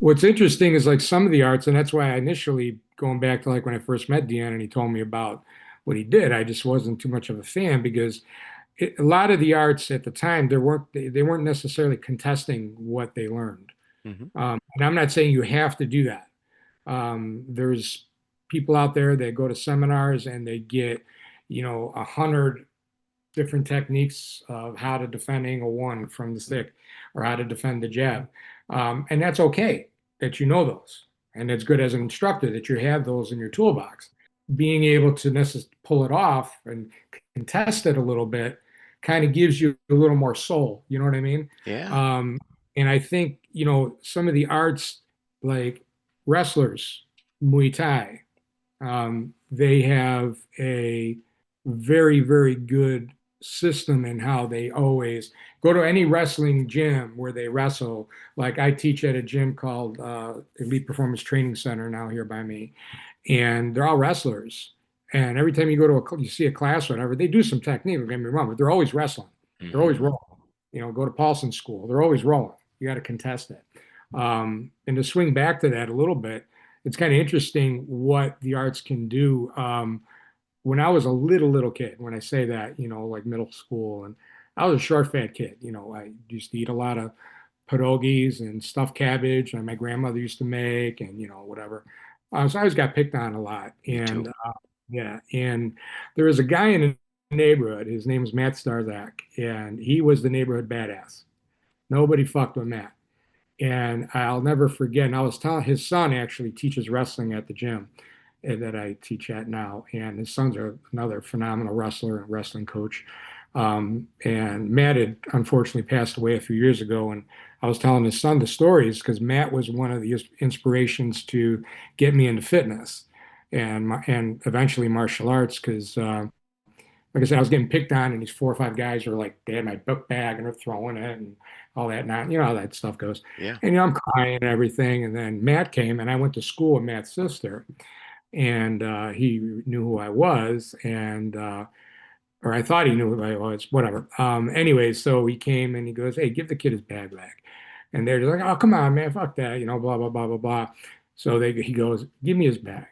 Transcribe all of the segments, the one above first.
What's interesting is like some of the arts, and that's why I initially going back to like when I first met Deanna and he told me about what he did, I just wasn't too much of a fan because a lot of the arts at the time they weren't necessarily contesting what they learned. Hmm. And I'm not saying you have to do that. There's people out there that go to seminars and they get, 100 different techniques of how to defend angle one from the stick or how to defend the jab. And that's okay that you know those. And it's good as an instructor that you have those in your toolbox. Being able to pull it off and contest it a little bit kind of gives you a little more soul. You know what I mean? Yeah. Um, and I think, some of the arts like wrestlers, Muay Thai, they have a very, very good system in how they always go to any wrestling gym where they wrestle. Like I teach at a gym called Elite Performance Training Center now here by me, and they're all wrestlers. And every time you go to you see a class or whatever, they do some technique. Don't get me wrong, but they're always wrestling. They're always Hmm. rolling. Go to Paulson School. They're always rolling. You got to contest it. And to swing back to that a little bit, it's kind of interesting what the arts can do. When I was a little kid, when I say that, like middle school, and I was a short, fat kid. I used to eat a lot of pierogies and stuffed cabbage, and my grandmother used to make, and whatever. So I always got picked on a lot, Me and too. yeah, and there was a guy in the neighborhood. His name was Matt Starzak, and he was the neighborhood badass. Nobody fucked with Matt. And I'll never forget. And I was telling his son actually teaches wrestling at the gym that I teach at now. And his son's another phenomenal wrestler and wrestling coach. And Matt had unfortunately passed away a few years ago. And I was telling his son the stories because Matt was one of the inspirations to get me into fitness and eventually martial arts because like I said, I was getting picked on, and these four or five guys were like, they had my book bag and they're throwing it and all that. Not, how that stuff goes. Yeah. And I'm crying and everything. And then Matt came, and I went to school with Matt's sister, and he knew who I was, and or I thought he knew who I was, whatever. Anyway, so he came and he goes, "Hey, give the kid his bag back." And they're just like, "Oh, come on, man, fuck that," blah blah blah blah blah. So he goes, "Give me his bag."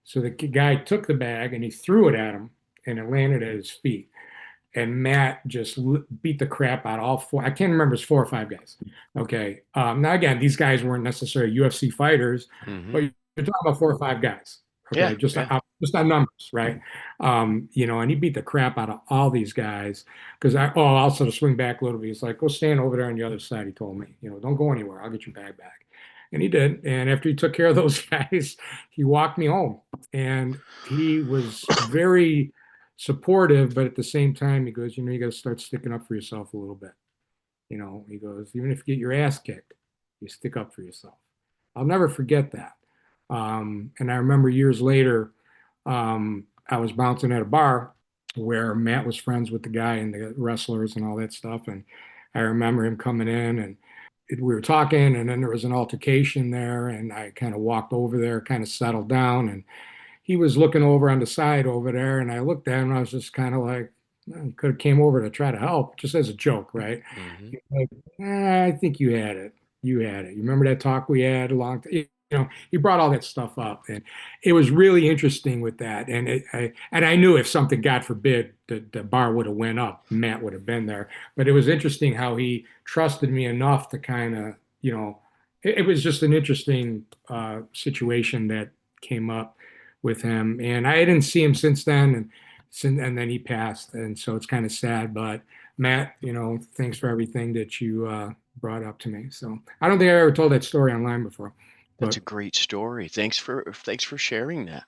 So the guy took the bag and he threw it at him, and it landed at his feet. And Matt just beat the crap out of all four. I can't remember, it's four or five guys. Okay. Now again, these guys weren't necessarily UFC fighters, but Hmm. you're talking about four or five guys. Yeah. Okay, just Yeah. just on numbers, right? And he beat the crap out of all these guys because also to swing back a little bit, he's like, go stand over there on the other side. He told me, don't go anywhere. I'll get your bag back. And he did. And after he took care of those guys, he walked me home. And he was very supportive, but at the same time, he goes, you got to start sticking up for yourself a little bit. He goes, even if you get your ass kicked, you stick up for yourself. I'll never forget that. And I remember years later, I was bouncing at a bar where Matt was friends with the guy and the wrestlers and all that stuff. And I remember him coming in and we were talking, and then there was an altercation there. And I kind of walked over there, kind of settled down. And he was looking over on the side over there, and I looked at him, and I was just kind of like, well, he could have came over to try to help, just as a joke, right? Hmm. He's like, I think you had it. You had it. You remember that talk we had a long time? He brought all that stuff up, and it was really interesting with that. And I knew if something, God forbid, the bar would have went up, Matt would have been there. But it was interesting how he trusted me enough to kind of, it was just an interesting situation that came up with him. And I didn't see him since then, and then he passed, and so it's kind of sad. But Matt, thanks for everything that you brought up to me. So I don't think I ever told that story online before, That's a but great story. Thanks for sharing that.